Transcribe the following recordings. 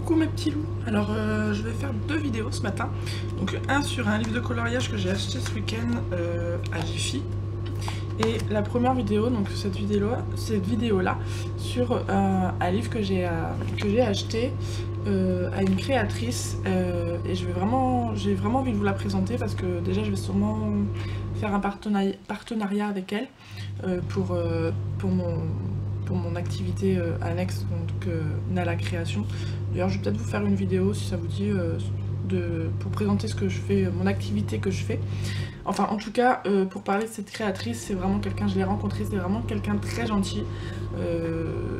Coucou mes petits loups. Alors je vais faire deux vidéos ce matin. Donc un sur un livre de coloriage que j'ai acheté ce week-end à Jiffy. Et la première vidéo, donc cette vidéo là sur un livre que j'ai acheté à une créatrice et j'ai vraiment envie de vous la présenter parce que déjà je vais sûrement faire un partenariat avec elle pour mon activité annexe, donc Nala Création. D'ailleurs je vais peut-être vous faire une vidéo si ça vous dit pour présenter ce que je fais, mon activité que je fais. Enfin en tout cas pour parler de cette créatrice, c'est vraiment quelqu'un, je l'ai rencontré, c'est vraiment quelqu'un de très gentil,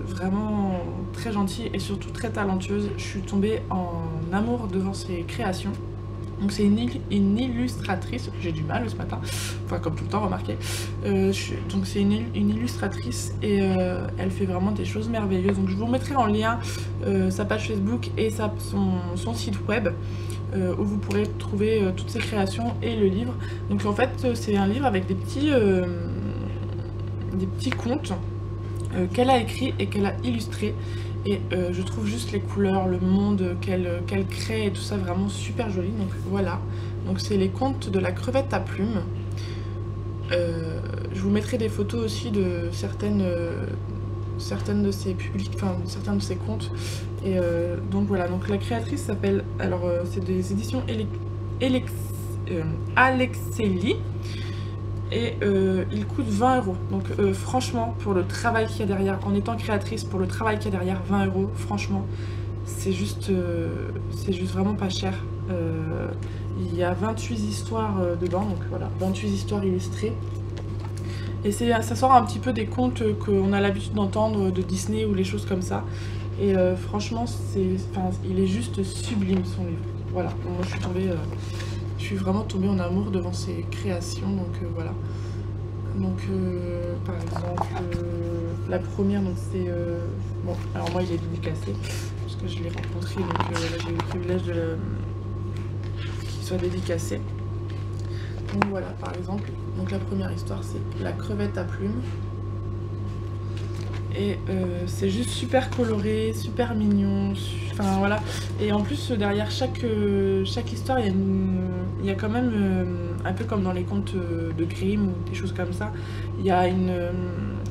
vraiment très gentil et surtout très talentueuse. Je suis tombée en amour devant ses créations. Donc c'est une illustratrice, j'ai du mal ce matin, enfin comme tout le temps remarquez. Donc c'est une illustratrice et elle fait vraiment des choses merveilleuses. Donc je vous mettrai en lien sa page Facebook et son site web où vous pourrez trouver toutes ses créations et le livre. Donc en fait c'est un livre avec des petits contes qu'elle a écrit et qu'elle a illustré. Et je trouve juste les couleurs, le monde qu'elle crée et tout ça vraiment super joli. Donc voilà, donc c'est les contes de la crevette à plumes. Je vous mettrai des photos aussi de certaines de ses publics, enfin certains de ses contes. Et donc voilà, donc la créatrice s'appelle, alors c'est des éditions Alexeli. Et il coûte 20 €. Donc franchement, pour le travail qu'il y a derrière, en étant créatrice, pour le travail qu'il y a derrière, 20 €, franchement, c'est juste vraiment pas cher. Il y a 28 histoires dedans, donc voilà, 28 histoires illustrées. Et ça sort un petit peu des contes qu'on a l'habitude d'entendre de Disney ou les choses comme ça. Et franchement, il est juste sublime son livre. Voilà, moi je suis vraiment tombée en amour devant ses créations, donc voilà. Donc par exemple la première, donc c'est bon, alors moi il est dédicacé parce que je l'ai rencontré, donc là j'ai eu le privilège qu'il soit dédicacé. Donc voilà, par exemple, donc la première histoire c'est la crevette à plumes. Et c'est juste super coloré, super mignon, enfin voilà. Et en plus derrière chaque histoire il y a quand même un peu comme dans les contes de Grimm ou des choses comme ça, il y a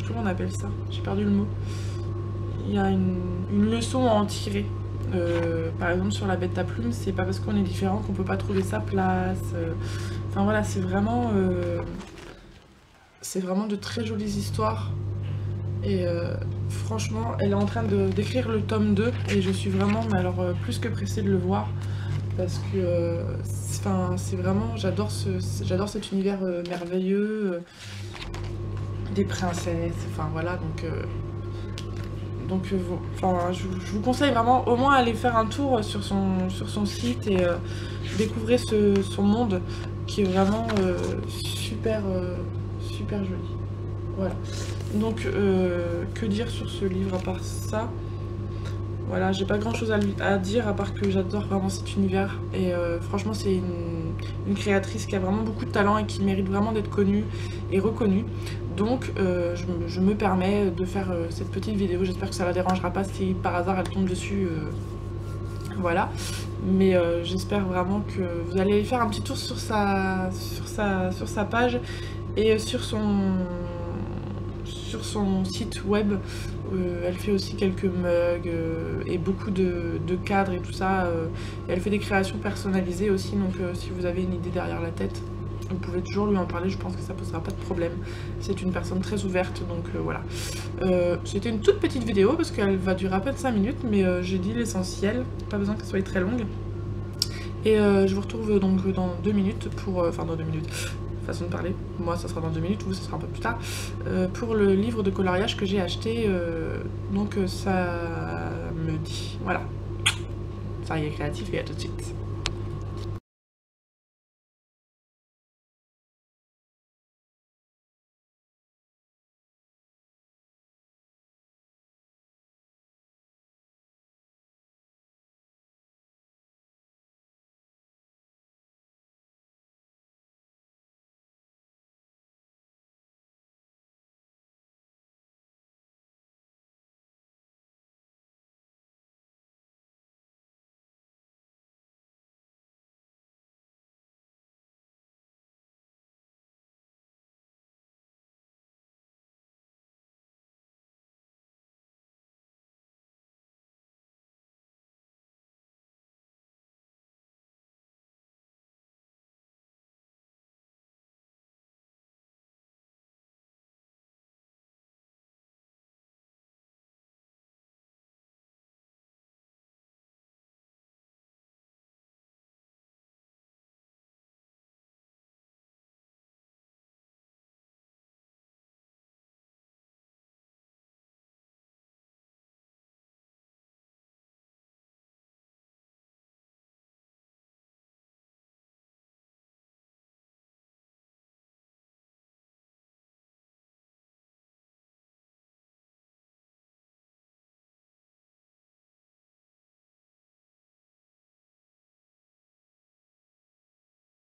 comment on appelle ça, j'ai perdu le mot, il y a une leçon à en tirer. Par exemple sur la bête à plumes, c'est pas parce qu'on est différent qu'on peut pas trouver sa place. Enfin voilà, c'est vraiment de très jolies histoires. Et franchement, elle est en train d'écrire le tome 2 et je suis vraiment, mais alors plus que pressée de le voir parce que c'est vraiment, j'adore cet univers merveilleux des princesses, enfin voilà, donc je vous conseille vraiment au moins aller faire un tour sur son site et découvrir son monde qui est vraiment super joli. Voilà. Donc que dire sur ce livre à part ça? Voilà, j'ai pas grand chose à dire à part que j'adore vraiment cet univers et franchement c'est une créatrice qui a vraiment beaucoup de talent et qui mérite vraiment d'être connue et reconnue. Donc je me permets de faire cette petite vidéo, j'espère que ça la dérangera pas si par hasard elle tombe dessus. Voilà, mais j'espère vraiment que vous allez faire un petit tour sur sa page et sur son site web. Elle fait aussi quelques mugs et beaucoup de cadres et tout ça. Et elle fait des créations personnalisées aussi, donc si vous avez une idée derrière la tête, vous pouvez toujours lui en parler, je pense que ça posera pas de problème. C'est une personne très ouverte, donc voilà. C'était une toute petite vidéo parce qu'elle va durer à peine 5 minutes, mais j'ai dit l'essentiel, pas besoin qu'elle soit très longue. Et je vous retrouve donc dans 2 minutes pour... enfin dans 2 minutes, façon de parler, moi ça sera dans 2 minutes, vous ça sera un peu plus tard, pour le livre de coloriage que j'ai acheté, donc ça me dit, voilà, ça y est créatif et à tout de suite.